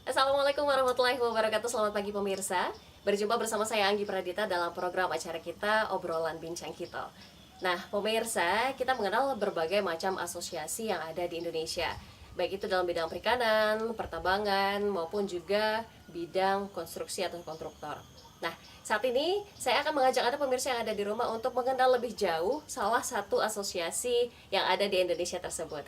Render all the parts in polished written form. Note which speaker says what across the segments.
Speaker 1: Assalamualaikum warahmatullahi wabarakatuh. Selamat pagi pemirsa. Berjumpa bersama saya Anggi Pradita dalam program acara kita Obrolan Bincang Kita. Nah, pemirsa, kita mengenal berbagai macam asosiasi yang ada di Indonesia. Baik itu dalam bidang perikanan, pertambangan, maupun juga bidang konstruksi atau konstruktor. Nah, saat ini saya akan mengajak Anda pemirsa yang ada di rumah untuk mengenal lebih jauh salah satu asosiasi yang ada di Indonesia tersebut.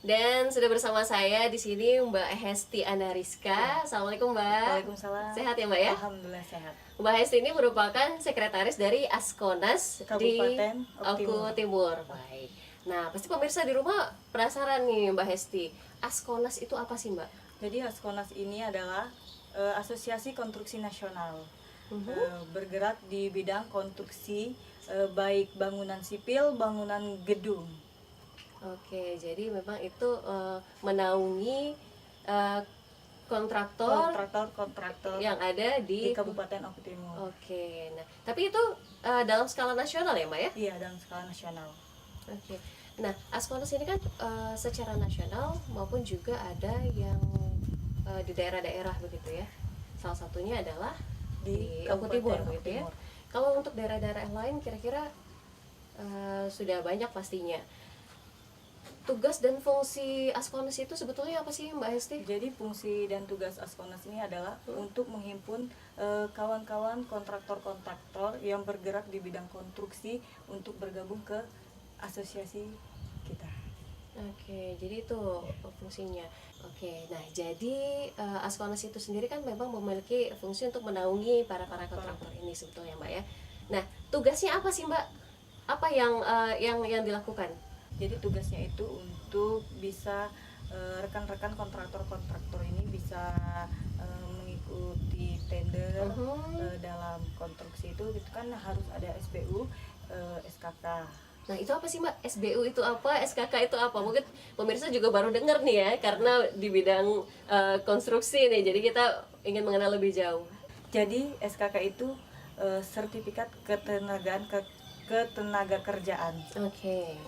Speaker 1: Dan sudah bersama saya di sini Mbak Hesti Anariska. Assalamualaikum Mbak.
Speaker 2: Waalaikumsalam.
Speaker 1: Sehat ya Mbak ya?
Speaker 2: Alhamdulillah sehat.
Speaker 1: Mbak Hesti ini merupakan sekretaris dari Askonas
Speaker 2: Kabupaten
Speaker 1: di
Speaker 2: Oku
Speaker 1: Timur. Baik. Nah, pasti pemirsa di rumah penasaran nih Mbak Hesti. Askonas itu apa sih Mbak?
Speaker 2: Jadi Askonas ini adalah asosiasi konstruksi nasional. Bergerak di bidang konstruksi baik bangunan sipil, bangunan gedung.
Speaker 1: Oke, jadi memang itu menaungi kontraktor yang ada
Speaker 2: di Kabupaten Oku Timur.
Speaker 1: Oke, nah tapi itu dalam skala nasional ya Mbak ya?
Speaker 2: Iya, dalam skala nasional.
Speaker 1: Oke, nah Askonas ini kan secara nasional maupun juga ada yang di daerah-daerah begitu ya. Salah satunya adalah di Oku Timur begitu ya. Kalau untuk daerah-daerah lain kira-kira sudah banyak pastinya. Tugas dan fungsi Askonas itu sebetulnya apa sih Mbak Hesti?
Speaker 2: Jadi fungsi dan tugas Askonas ini adalah untuk menghimpun kawan-kawan kontraktor-kontraktor yang bergerak di bidang konstruksi untuk bergabung ke asosiasi kita.
Speaker 1: Oke, jadi itu fungsinya. Oke, nah jadi Askonas itu sendiri kan memang memiliki fungsi untuk menaungi para kontraktor ini sebetulnya Mbak ya. Nah, tugasnya apa sih Mbak? Apa yang dilakukan?
Speaker 2: Jadi tugasnya itu untuk bisa rekan-rekan kontraktor-kontraktor ini bisa mengikuti tender dalam konstruksi itu kan harus ada SBU, SKK.
Speaker 1: Nah itu apa sih Mbak? SBU itu apa? SKK itu apa? Mungkin pemirsa juga baru dengar nih ya, karena di bidang konstruksi nih, jadi kita ingin mengenal lebih jauh.
Speaker 2: Jadi SKK itu sertifikat ketenaga kerjaan.
Speaker 1: Oke.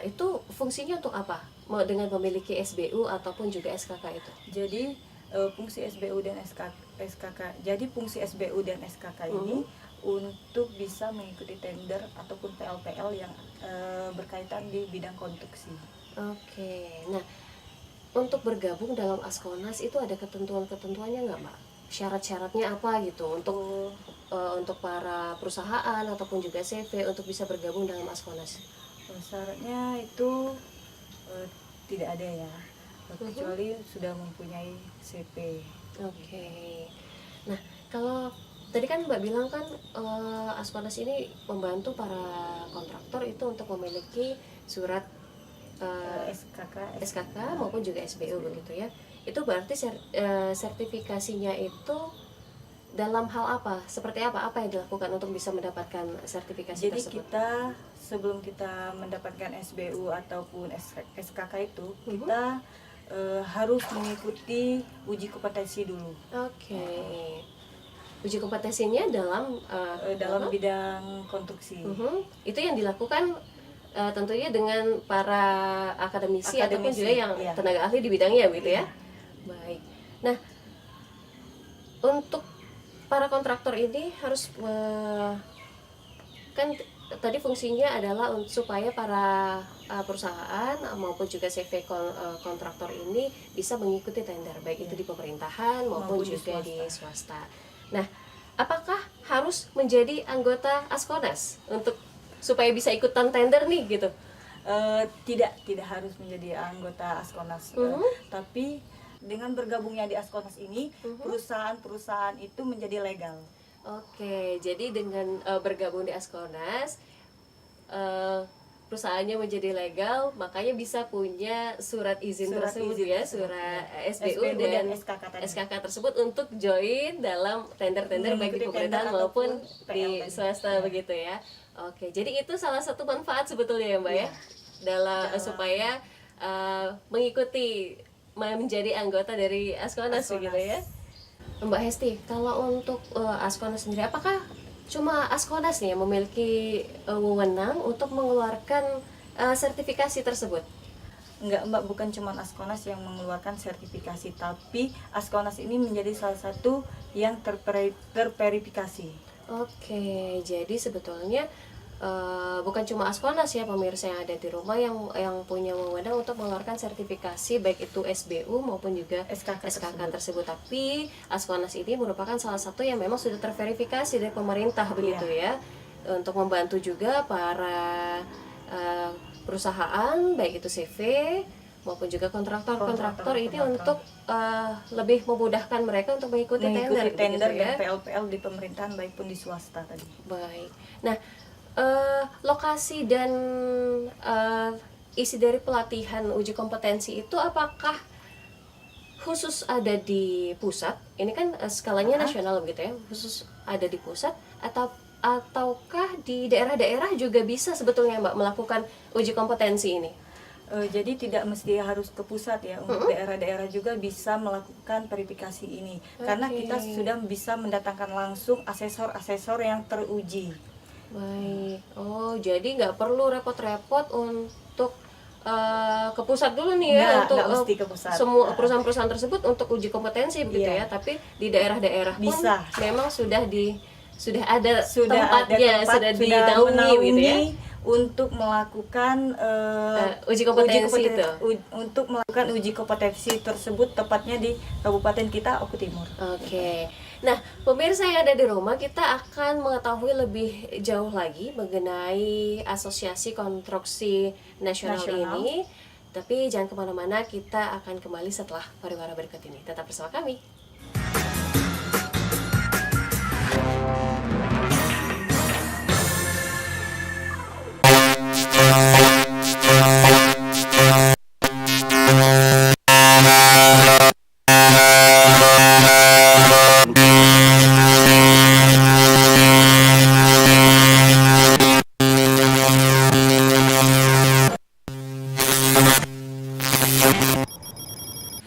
Speaker 1: Itu fungsinya untuk apa? Dengan memiliki SBU ataupun juga SKK itu?
Speaker 2: Jadi fungsi SBU dan SKK. Jadi fungsi SBU dan SKK ini untuk bisa mengikuti tender ataupun PL-PL yang berkaitan di bidang konstruksi.
Speaker 1: Oke. Nah, untuk bergabung dalam Askonas itu ada ketentuan-ketentuannya nggak, Mbak? Syarat-syaratnya apa gitu untuk para perusahaan ataupun juga CV untuk bisa bergabung dalam Askonas?
Speaker 2: Syaratnya itu tidak ada ya, kecuali sudah mempunyai CP.
Speaker 1: Oke. Nah, kalau tadi kan Mbak bilang kan Askonas ini membantu para kontraktor itu untuk memiliki surat SKK maupun juga SBU begitu ya. Itu berarti sertifikasinya itu dalam hal apa? Seperti apa? Apa yang dilakukan untuk bisa mendapatkan sertifikasi
Speaker 2: Jadi
Speaker 1: tersebut?
Speaker 2: kita sebelum kita mendapatkan SBU ataupun SKK itu kita harus mengikuti uji kompetensi dulu.
Speaker 1: Oke. Uji kompetensinya
Speaker 2: dalam bidang konstruksi.
Speaker 1: Itu yang dilakukan tentunya dengan para akademisi ataupun juga yang tenaga ahli di bidangnya gitu ya. Baik. Nah, untuk para kontraktor ini harus kan tadi fungsinya adalah supaya para perusahaan maupun juga CV kontraktor ini bisa mengikuti tender baik itu di pemerintahan maupun juga di swasta. Nah, apakah harus menjadi anggota Askonas untuk supaya bisa ikutan tender nih gitu?
Speaker 2: Tidak harus menjadi anggota Askonas, tapi dengan bergabungnya di Askonas ini perusahaan-perusahaan itu menjadi legal.
Speaker 1: Oke, jadi dengan bergabung di Askonas perusahaannya menjadi legal, makanya bisa punya surat izin tersebut ya, surat SBU dan SKK tersebut untuk join dalam tender-tender baik di pemerintahan maupun di swasta begitu ya. Oke, jadi itu salah satu manfaat sebetulnya ya Mbak ya, dalam supaya mengikuti menjadi anggota dari Askonas gitu ya. Mbak Hesti, kalau untuk Askonas sendiri, apakah cuma Askonas nih yang memiliki wewenang untuk mengeluarkan sertifikasi tersebut?
Speaker 2: Enggak Mbak, bukan cuma Askonas yang mengeluarkan sertifikasi, tapi Askonas ini menjadi salah satu yang terverifikasi.
Speaker 1: Oke, jadi sebetulnya bukan cuma Askonas ya pemirsa yang ada di rumah yang punya wewenang untuk mengeluarkan sertifikasi, baik itu SBU maupun juga
Speaker 2: SKK
Speaker 1: tersebut. Tapi Askonas ini merupakan salah satu yang memang sudah terverifikasi dari pemerintah begitu ya, untuk membantu juga para perusahaan baik itu CV maupun juga kontraktor ini untuk lebih memudahkan mereka untuk mengikuti tender
Speaker 2: dan
Speaker 1: ya.
Speaker 2: PL-PL di pemerintahan baik pun di swasta tadi.
Speaker 1: Baik. Nah, lokasi dan isi dari pelatihan uji kompetensi itu apakah khusus ada di pusat? Ini kan skalanya nasional begitu ya, khusus ada di pusat ataukah di daerah-daerah juga bisa sebetulnya Mbak melakukan uji kompetensi ini?
Speaker 2: Jadi tidak mesti harus ke pusat ya, untuk daerah-daerah juga bisa melakukan verifikasi ini. Karena kita sudah bisa mendatangkan langsung asesor-asesor yang teruji.
Speaker 1: Baik. Oh, jadi nggak perlu repot-repot untuk ke pusat dulu nih ya, untuk
Speaker 2: mesti ke pusat.
Speaker 1: Semua perusahaan-perusahaan tersebut untuk uji kompetensi begitu ya. Tapi di daerah-daerah pun
Speaker 2: bisa.
Speaker 1: Memang sudah ada tempatnya, sudah dinaungi gitu ya,
Speaker 2: untuk melakukan
Speaker 1: uji kompetensi itu.
Speaker 2: Untuk melakukan uji kompetensi tersebut tepatnya di kabupaten kita, Oku Timur.
Speaker 1: Oke. Nah, pemirsa yang ada di rumah, kita akan mengetahui lebih jauh lagi mengenai Asosiasi Konstruksi Nasional ini. Tapi jangan kemana-mana, kita akan kembali setelah pariwara berikut ini. Tetap bersama kami.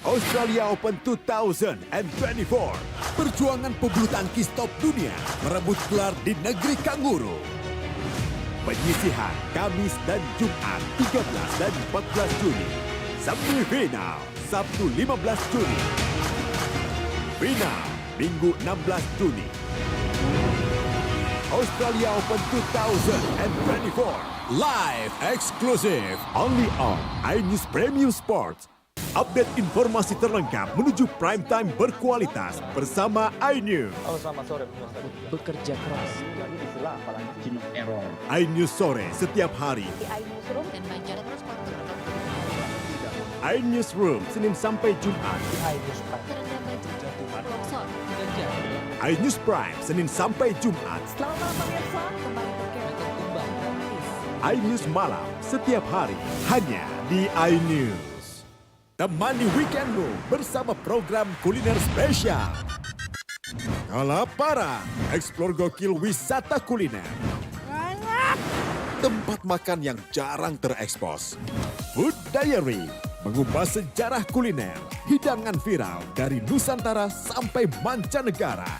Speaker 3: Australia Open 2024. Perjuangan pebulu tangkis top dunia merebut gelar di negeri kanguru. Penyisihan Kamis dan Jumat 13 dan 14 Juni. Semifinal Sabtu 15 Juni. Final Minggu 16 Juni. Australia Open 2024 live exclusive only on iNews Premium Sports. Update informasi terlengkap menuju prime time berkualitas bersama iNews.
Speaker 4: Halo, selamat sore. Bekerja keras. Jadi istilah apalagi error.
Speaker 3: iNews sore setiap hari.
Speaker 5: Di iNewsroom dan Banjar terus pantau.
Speaker 3: iNewsroom Senin sampai Jumat.
Speaker 4: iNews Prime.
Speaker 5: Kerendam banjir, longsor.
Speaker 3: iNews Prime Senin sampai Jumat.
Speaker 5: Selamat malam pemirsa, kembali berkembang gratis.
Speaker 3: iNews malam setiap hari hanya di iNews. Temani weekendmu bersama program kuliner spesial. Kalaparan, eksplor gokil wisata kuliner. Tempat makan yang jarang terekspos. Food Diary, mengupas sejarah kuliner, hidangan viral dari Nusantara sampai mancanegara.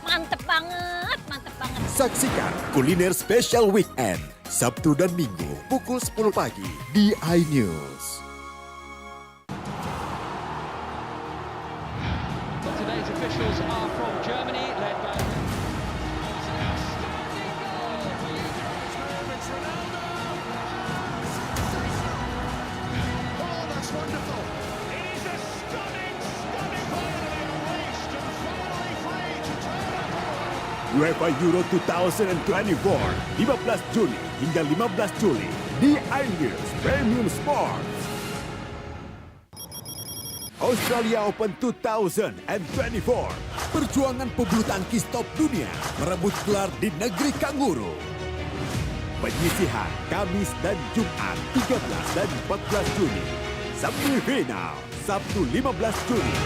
Speaker 5: Mantep banget, mantep banget.
Speaker 3: Saksikan kuliner spesial weekend, Sabtu dan Minggu pukul 10 pagi di iNews.
Speaker 6: Today's officials are from Germany, led by
Speaker 3: UEFA Euro 2024, 15 Juni hingga 15 Juli di iNews Premium Sports. Australia Open 2024. Perjuangan pebulu tangkis top dunia merebut gelar di negeri kanguru. Penyisihan Kamis dan Jumat 13 dan 14 Juni. Semifinal Sabtu 15 Juni.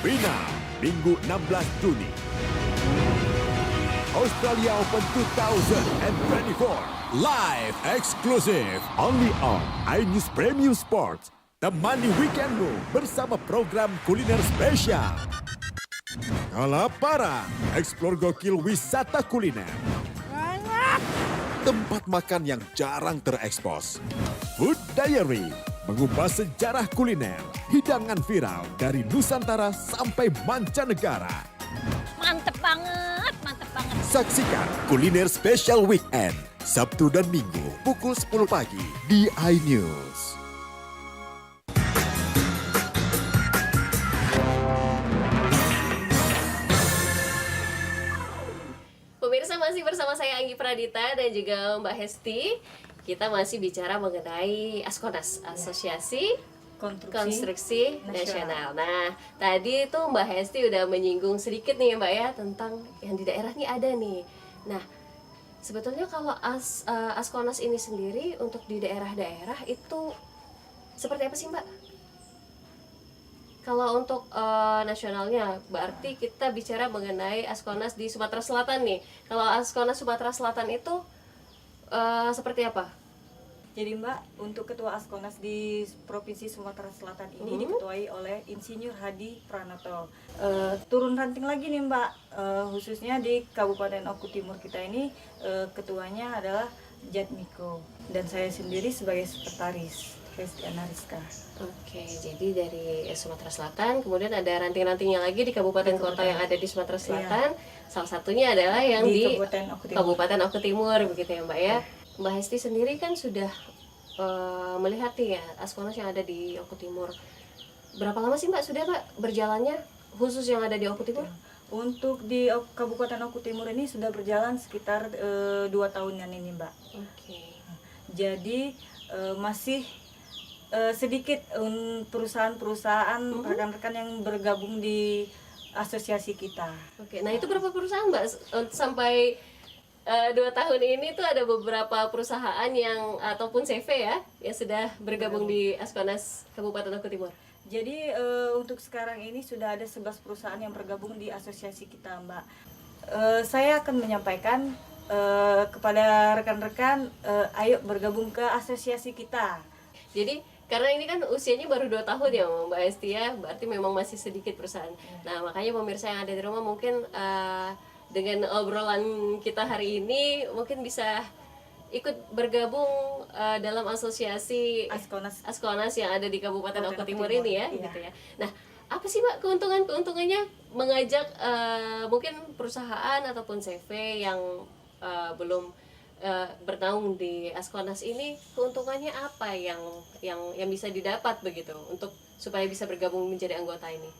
Speaker 3: Final Minggu 16 Juni. Australia Open 2024 live exclusive only on iNews Premium Sports. Temani weekendmu bersama program kuliner spesial. Kalaparan, explore gokil wisata kuliner. Tempat makan yang jarang terekspos. Food Diary, mengupas sejarah kuliner, hidangan viral dari Nusantara sampai mancanegara.
Speaker 5: Mantep banget, mantep banget.
Speaker 3: Saksikan Kuliner Special Weekend, Sabtu dan Minggu pukul 10 pagi di iNews.
Speaker 1: Pemirsa, masih bersama saya Anggi Pradita dan juga Mbak Hesti. Kita masih bicara mengenai Askonas, Asosiasi Konstruksi Nasional. Nah, tadi itu Mbak Hesti udah menyinggung sedikit nih Mbak ya tentang yang di daerah nih ada nih. Nah, sebetulnya kalau Askonas ini sendiri untuk di daerah-daerah itu seperti apa sih Mbak? Kalau untuk nasionalnya, berarti kita bicara mengenai Askonas di Sumatera Selatan nih. Kalau Askonas Sumatera Selatan itu seperti apa?
Speaker 2: Jadi Mbak, untuk Ketua Askonas di Provinsi Sumatera Selatan ini diketuai oleh Insinyur Hadi Pranoto. Turun ranting lagi nih Mbak, khususnya di Kabupaten Oku Timur kita ini ketuanya adalah Jatmiko. Dan saya sendiri sebagai sekretaris, Hesti Anariska.
Speaker 1: Oke, jadi dari Sumatera Selatan, kemudian ada ranting-rantingnya lagi di kabupaten kota yang ada di Sumatera Selatan. Salah satunya adalah yang di Kabupaten Oku Timur, begitu ya Mbak ya. Mbak Hesti sendiri kan sudah melihat nih ya Askonas yang ada di Oku Timur. Berapa lama sih Mbak sudah Mbak berjalannya khusus yang ada di Oku Timur?
Speaker 2: Untuk di Kabupaten Oku Timur ini sudah berjalan sekitar 2 tahunan ini Mbak.
Speaker 1: Oke.
Speaker 2: Jadi masih sedikit perusahaan-perusahaan rekan-rekan yang bergabung di asosiasi kita.
Speaker 1: Oke, nah itu berapa perusahaan Mbak sampai 2 tahun ini tuh ada beberapa perusahaan yang ataupun CV ya yang sudah bergabung di Askonas Kabupaten Oku Timur.
Speaker 2: Jadi untuk sekarang ini sudah ada 11 perusahaan yang bergabung di asosiasi kita Mbak. Saya akan menyampaikan kepada rekan-rekan, ayo bergabung ke asosiasi kita.
Speaker 1: Jadi karena ini kan usianya baru 2 tahun ya Mbak Hesti ya, berarti memang masih sedikit perusahaan. Nah makanya pemirsa yang ada di rumah mungkin dengan obrolan kita hari ini mungkin bisa ikut bergabung dalam asosiasi Askonas yang ada di Kabupaten Oku Timur ini ya, gitu ya. Nah apa sih Mbak keuntungannya mengajak mungkin perusahaan ataupun CV yang belum bernaung di Askonas ini, keuntungannya apa yang bisa didapat begitu untuk supaya bisa bergabung menjadi anggota ini?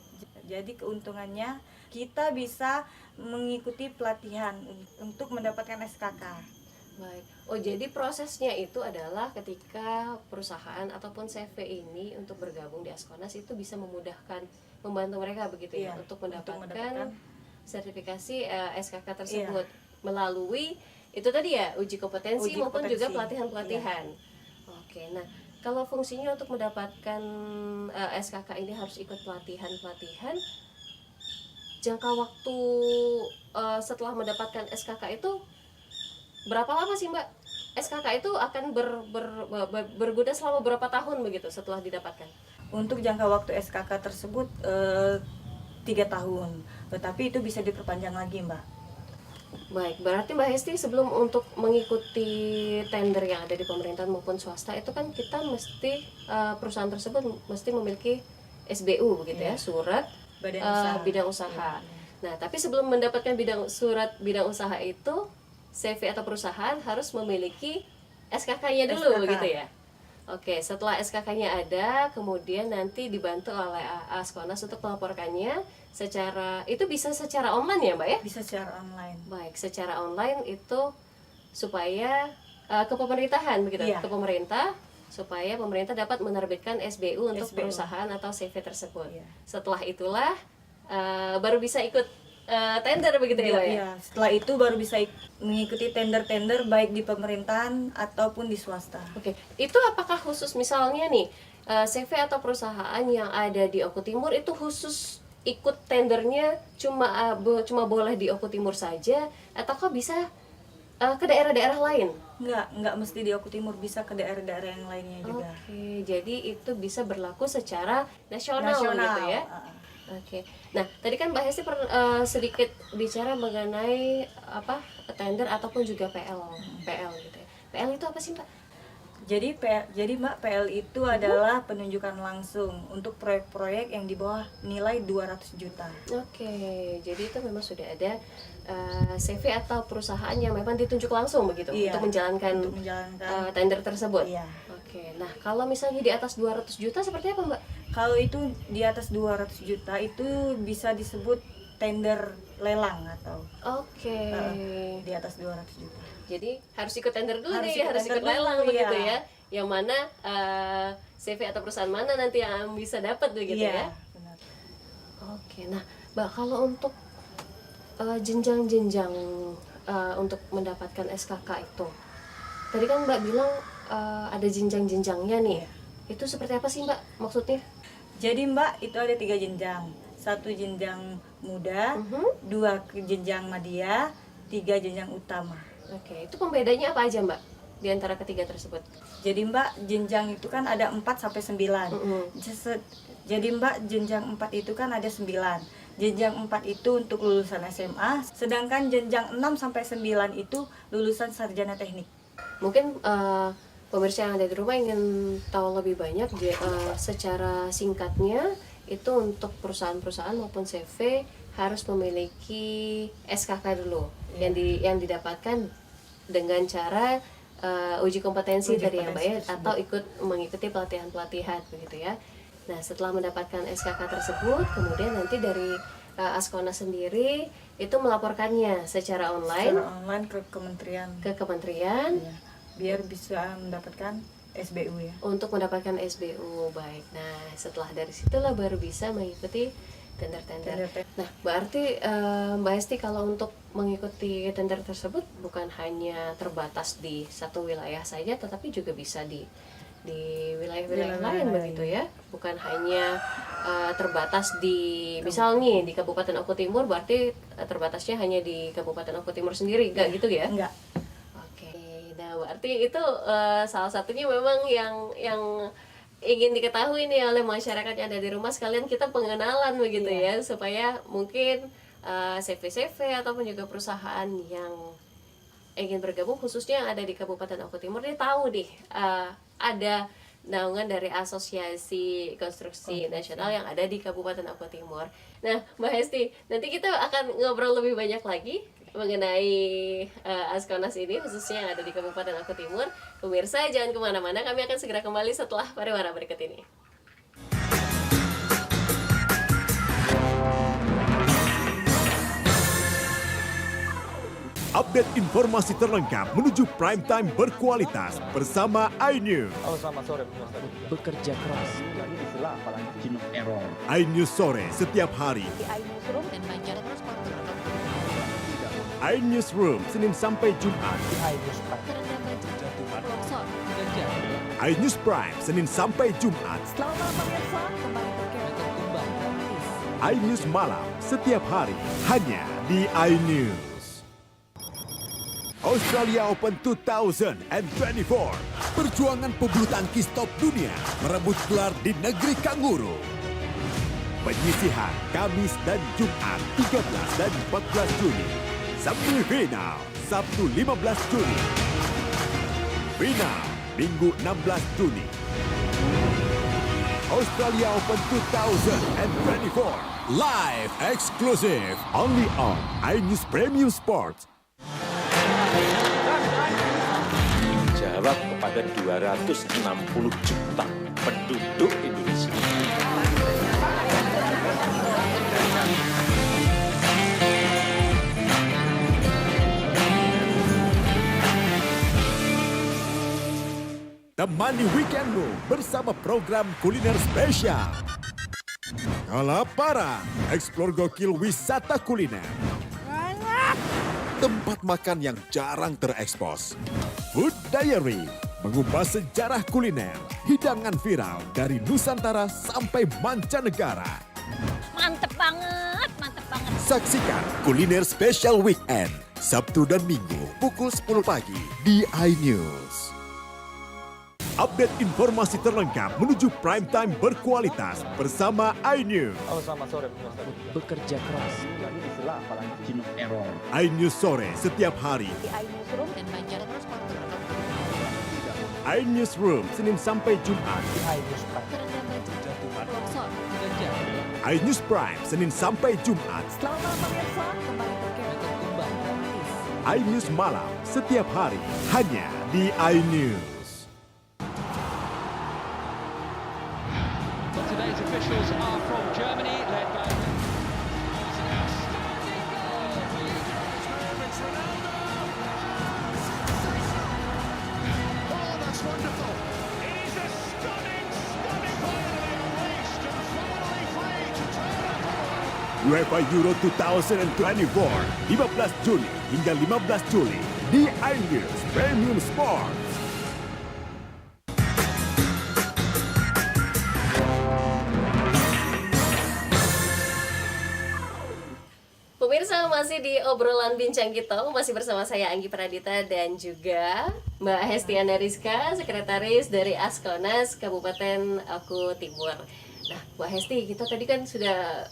Speaker 2: Jadi keuntungannya kita bisa mengikuti pelatihan untuk mendapatkan SKK.
Speaker 1: Baik. Oh, jadi prosesnya itu adalah ketika perusahaan ataupun CV ini untuk bergabung di Askonas itu bisa membantu mereka begitu ya untuk mendapatkan sertifikasi SKK tersebut melalui itu tadi ya uji kompetensi maupun juga pelatihan-pelatihan. Oke, nah kalau fungsinya untuk mendapatkan SKK ini harus ikut pelatihan-pelatihan. Jangka waktu setelah mendapatkan SKK itu berapa lama sih Mbak? SKK itu akan berguna selama berapa tahun begitu setelah didapatkan?
Speaker 2: Untuk jangka waktu SKK tersebut 3 tahun, tetapi itu bisa diperpanjang lagi Mbak.
Speaker 1: Baik, berarti Mbak Hesti sebelum untuk mengikuti tender yang ada di pemerintahan maupun swasta itu kan kita mesti perusahaan tersebut mesti memiliki SBU begitu ya, surat bidang usaha. Nah, tapi sebelum mendapatkan surat bidang usaha itu CV atau perusahaan harus memiliki SKK-nya dulu begitu ya. Oke, setelah SKK-nya ada, kemudian nanti dibantu oleh Askonas untuk melaporkannya itu bisa secara online ya Mbak ya?
Speaker 2: Bisa secara online.
Speaker 1: Baik, secara online itu supaya ke pemerintahan begitu, ke pemerintah supaya pemerintah dapat menerbitkan SBU untuk perusahaan atau CV tersebut. Setelah itulah baru bisa ikut tender begitu ya Mbak ya?
Speaker 2: Iya, setelah itu baru bisa mengikuti tender-tender baik di pemerintahan ataupun di swasta.
Speaker 1: Oke, itu apakah khusus misalnya nih CV atau perusahaan yang ada di Oku Timur itu khusus ikut tendernya cuma boleh di Oku Timur saja, ataukah bisa ke daerah-daerah lain?
Speaker 2: Nggak mesti di Oku Timur, bisa ke daerah-daerah yang lainnya juga.
Speaker 1: Oke, jadi itu bisa berlaku secara nasional gitu ya. Oke, nah tadi kan Mbak Hesti sedikit bicara mengenai apa tender ataupun juga PL gitu ya. PL itu apa sih Mbak?
Speaker 2: Jadi Mbak, PL itu adalah penunjukan langsung untuk proyek-proyek yang di bawah nilai 200 juta.
Speaker 1: Oke, jadi itu memang sudah ada CV atau perusahaan yang memang ditunjuk langsung begitu
Speaker 2: Iya,
Speaker 1: untuk menjalankan tender tersebut.
Speaker 2: Iya.
Speaker 1: Oke, nah kalau misalnya di atas 200 juta seperti apa Mbak?
Speaker 2: Kalau itu di atas 200 juta itu bisa disebut tender lelang atau
Speaker 1: Oke.
Speaker 2: di atas 200 juta.
Speaker 1: Jadi harus ikut tender dulu
Speaker 2: Harus
Speaker 1: nih,
Speaker 2: ikut
Speaker 1: harus
Speaker 2: tender
Speaker 1: ikut lelang
Speaker 2: dulu,
Speaker 1: begitu
Speaker 2: iya.
Speaker 1: ya. Yang mana CV atau perusahaan mana nanti yang bisa dapat begitu ya.
Speaker 2: Benar.
Speaker 1: Oke, nah Mbak kalau untuk jenjang-jenjang untuk mendapatkan SKK itu, tadi kan Mbak bilang ada jenjang-jenjangnya nih. Itu seperti apa sih Mbak maksudnya?
Speaker 2: Jadi Mbak, itu ada 3 jenjang. 1 jenjang muda, 2 jenjang madya, 3 jenjang utama.
Speaker 1: Oke, itu pembedanya apa aja Mbak di antara ketiga tersebut?
Speaker 2: Jadi Mbak, jenjang itu kan ada 4 sampai 9. Jadi Mbak, jenjang 4 itu kan ada 9. Jenjang 4 itu untuk lulusan SMA, sedangkan jenjang 6 sampai 9 itu lulusan sarjana teknik.
Speaker 1: Mungkin pemirsa yang ada di rumah ingin tahu lebih banyak secara singkatnya itu untuk perusahaan-perusahaan maupun CV harus memiliki SKK dulu yang didapatkan dengan cara uji kompetensi tadi ya Mbak ya, atau ikut mengikuti pelatihan-pelatihan begitu ya. Nah setelah mendapatkan SKK tersebut, kemudian nanti dari Askona sendiri itu melaporkannya secara online
Speaker 2: ke kementerian.
Speaker 1: Iya.
Speaker 2: Biar bisa mendapatkan SBU ya.
Speaker 1: Untuk mendapatkan SBU, baik. Nah setelah dari situlah baru bisa mengikuti tender-tender. Nah berarti Mbak Hesti kalau untuk mengikuti tender tersebut bukan hanya terbatas di satu wilayah saja, tetapi juga bisa di wilayah-wilayah lain begitu ya, bukan hanya terbatas di misalnya di Kabupaten Oku Timur, berarti terbatasnya hanya di Kabupaten Oku Timur sendiri, enggak gitu ya?
Speaker 2: Enggak.
Speaker 1: Oke, nah berarti itu salah satunya memang yang ingin diketahui nih oleh masyarakat yang ada di rumah sekalian, kita pengenalan begitu ya, supaya mungkin CV-CV ataupun juga perusahaan yang ingin bergabung khususnya yang ada di Kabupaten Oku Timur dia tahu nih ada naungan dari Asosiasi Konstruksi Nasional yang ada di Kabupaten Oku Timur. Nah Mbak Hesti, nanti kita akan ngobrol lebih banyak lagi mengenai Askonas ini khususnya yang ada di Kabupaten Oku Timur. Pemirsa jangan kemana-mana, kami akan segera kembali setelah pariwara berikut ini.
Speaker 3: Update informasi terlengkap menuju prime time berkualitas bersama iNews.
Speaker 4: Selamat sore, bekerja keras. Jadi istilah apalagi margin of error.
Speaker 3: iNews sore setiap hari.
Speaker 5: dan Banjar terus
Speaker 3: iNewsroom Senin sampai Jumat.
Speaker 5: terendam banjir, longsor.
Speaker 3: iNews Prime Senin sampai Jumat.
Speaker 5: Selamat malam pemirsa, kembali berkembang.
Speaker 3: iNews malam setiap hari hanya di iNews. Australia Open 2024. Perjuangan pebulu tangkis top dunia merebut gelar di negeri kanguru. Penyisihan Kamis dan Jumat 13 dan 14 Juni. Semifinal Sabtu 15 Juni. Final Minggu 16 Juni. Australia Open 2024 live exclusive only on iNews Premium Sports.
Speaker 7: Jawab kepada 260 juta penduduk Indonesia.
Speaker 3: Temani weekendmu bersama program kuliner spesial. Kalaparan, eksplor gokil wisata kuliner. Tempat makan yang jarang terekspos. Food Diary, mengupas sejarah kuliner, hidangan viral dari Nusantara sampai mancanegara.
Speaker 5: Mantep banget.
Speaker 3: Saksikan kuliner spesial weekend Sabtu dan Minggu pukul 10 pagi di iNews. Update informasi terlengkap menuju prime time berkualitas bersama iNews.
Speaker 4: Bekerja keras jadi di sela apalagi Cino error.
Speaker 3: iNews sore setiap hari.
Speaker 5: dan Banjar terus
Speaker 3: iNewsroom Senin sampai Jumat.
Speaker 5: terendam banjir, longsor.
Speaker 3: iNews Prime Senin sampai Jumat.
Speaker 5: Selamat malam pemirsa, kembali berkembang gratis.
Speaker 3: iNews Malam setiap hari hanya di iNews.
Speaker 6: Today's officials are from Germany, led by
Speaker 3: UEFA Euro 2024 15 Juni hingga 15 Juli di iNews Premium Sports.
Speaker 1: Pemirsa, masih di obrolan bincang kita, masih bersama saya Anggi Pradita dan juga Mbak Hestiana Rizka, sekretaris dari Askonas Kabupaten Oku Timur. Nah, Mbak Hesti, kita tadi kan sudah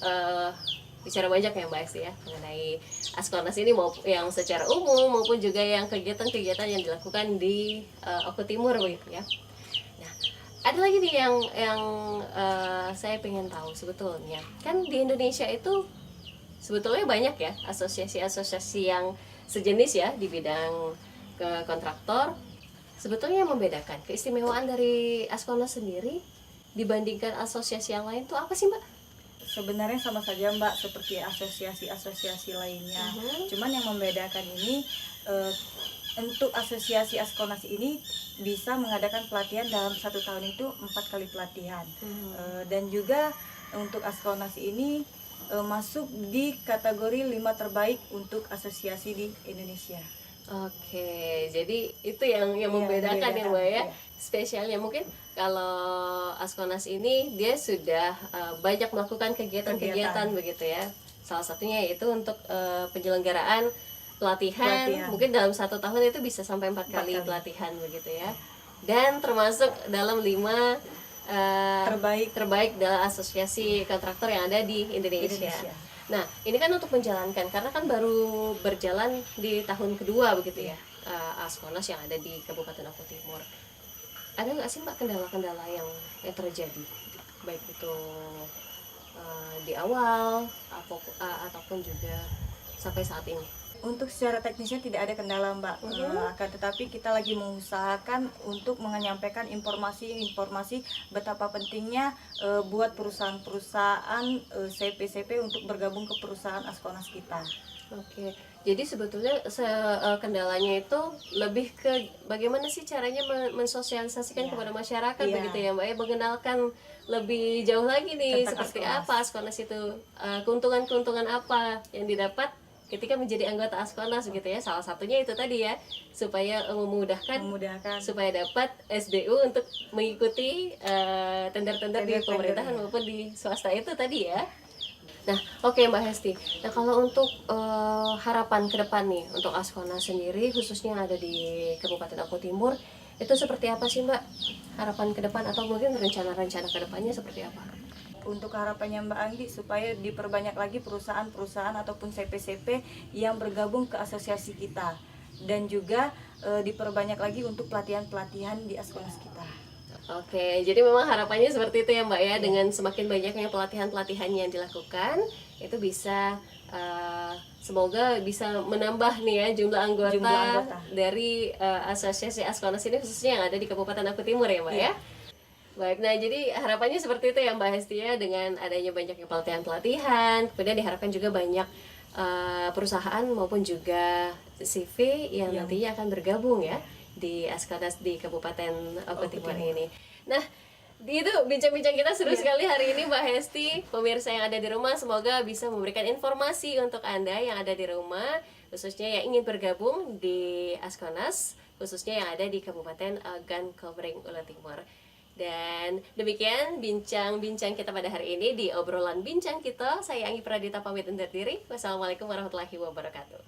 Speaker 1: bicara banyak ya Mbak Hesti ya mengenai Askonas ini, mau yang secara umum maupun juga yang kegiatan-kegiatan yang dilakukan di Oku Timur begitu ya. Nah, ada lagi nih yang saya pengen tahu sebetulnya. Kan di Indonesia itu sebetulnya banyak ya asosiasi-asosiasi yang sejenis ya di bidang kontraktor. Sebetulnya yang membedakan keistimewaan dari Askonas sendiri dibandingkan asosiasi yang lain tuh apa sih Mbak?
Speaker 2: Sebenarnya sama saja Mbak, seperti asosiasi-asosiasi lainnya. Cuman yang membedakan ini untuk asosiasi Askonas ini bisa mengadakan pelatihan dalam 1 tahun itu 4 kali pelatihan. Dan juga untuk Askonas ini masuk di kategori 5 terbaik untuk asosiasi di Indonesia.
Speaker 1: Oke, jadi itu yang membedakan ya Mbak ya.
Speaker 2: Iya.
Speaker 1: Spesialnya mungkin kalau Askonas ini dia sudah banyak melakukan kegiatan-kegiatan begitu ya. Salah satunya yaitu untuk penyelenggaraan pelatihan. Mungkin dalam 1 tahun itu bisa sampai 4 kali pelatihan begitu ya. Dan termasuk dalam 5 terbaik dalam asosiasi kontraktor yang ada di Indonesia. Nah, ini kan untuk menjalankan, karena kan baru berjalan di tahun kedua begitu ya, Askonas yang ada di Kabupaten Oku Timur. Ada nggak sih Mbak kendala-kendala yang terjadi, baik itu di awal ataupun juga sampai saat ini?
Speaker 2: Untuk secara teknisnya tidak ada kendala Mbak, akan tetapi kita lagi mengusahakan untuk menyampaikan informasi betapa pentingnya buat perusahaan-perusahaan CP-CP untuk bergabung ke perusahaan Askonas kita.
Speaker 1: Oke, jadi sebetulnya kendalanya itu lebih ke bagaimana sih caranya mensosialisasikan kepada masyarakat begitu ya Mbak ya, mengenalkan lebih jauh lagi nih
Speaker 2: Tentang
Speaker 1: seperti
Speaker 2: Askonas.
Speaker 1: apa Askonas itu, keuntungan-keuntungan apa yang didapat ketika menjadi anggota Askonas gitu ya. Salah satunya itu tadi ya, supaya memudahkan supaya dapat SBU untuk mengikuti tender-tender di pemerintahan maupun di swasta itu tadi ya. Nah, oke Mbak Hesti. Nah, kalau untuk harapan ke depan nih untuk Askonas sendiri khususnya yang ada di Kabupaten Oku Timur, itu seperti apa sih Mbak? Harapan ke depan atau mungkin rencana-rencana ke depannya seperti apa?
Speaker 2: Untuk harapannya Mbak Anggi supaya diperbanyak lagi perusahaan-perusahaan ataupun CP-CP yang bergabung ke asosiasi kita, dan juga diperbanyak lagi untuk pelatihan-pelatihan di Askonas kita.
Speaker 1: Oke, jadi memang harapannya seperti itu ya Mbak ya, dengan semakin banyaknya pelatihan-pelatihan yang dilakukan, itu bisa semoga bisa menambah nih ya jumlah anggota dari asosiasi Askonas ini, khususnya yang ada di Kabupaten Oku Timur ya Mbak ya. Baik, nah jadi harapannya seperti itu ya Mbak Hesti ya, dengan adanya banyaknya pelatihan-pelatihan, kemudian diharapkan juga banyak perusahaan maupun juga CV yang nantinya akan bergabung ya di Askonas di Kabupaten Oku Timur ini. Nah, itu bincang-bincang kita seru sekali hari ini Mbak Hesti. Pemirsa yang ada di rumah semoga bisa memberikan informasi untuk Anda yang ada di rumah, khususnya yang ingin bergabung di Askonas, khususnya yang ada di Kabupaten Ogan Komering Ulu Timur. Dan demikian bincang-bincang kita pada hari ini di obrolan bincang kita. Saya Anggi Pradita pamit undur diri. Wassalamualaikum warahmatullahi wabarakatuh.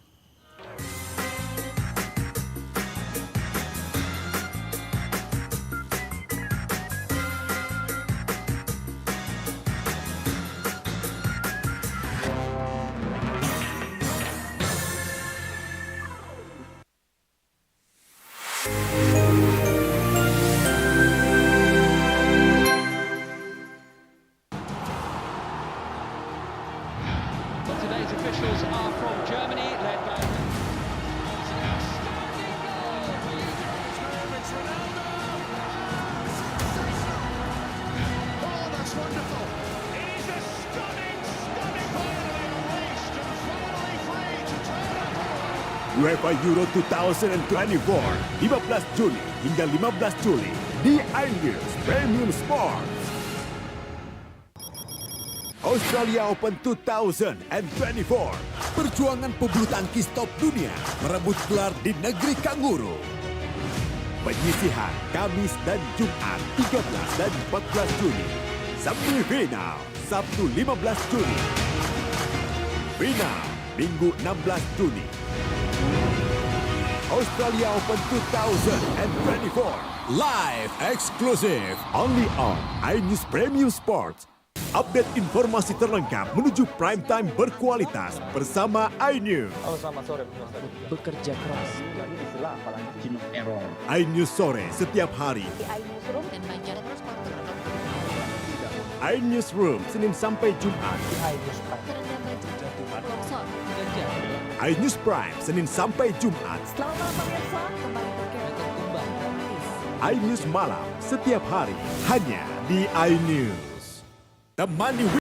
Speaker 6: Today's officials are from Germany, led by
Speaker 3: UEFA Euro 2024, 15 Juni hingga 15 Juli di iNews Premium Sports. Australia Open 2024, perjuangan pebulu tangkis top dunia merebut gelar di negeri kanguru. Penyisihan Kamis dan Jumat 13 dan 14 Juni. Semifinal Sabtu 15 Juni. Final Minggu 16 Juni. Australia Open 2024 live exclusive only on iNews Premium Sports. Update informasi terlengkap menuju prime time berkualitas bersama iNews.
Speaker 4: Bekerja keras, jadi istilah apalagi margin of error.
Speaker 3: iNews sore setiap hari. iNews Room Senin sampai Jumat. iNews Prime Senin sampai Jumat.
Speaker 5: Selamat malam pemirsa, kembali berkembang praktis.
Speaker 3: iNews Malam setiap hari hanya di iNews. Temani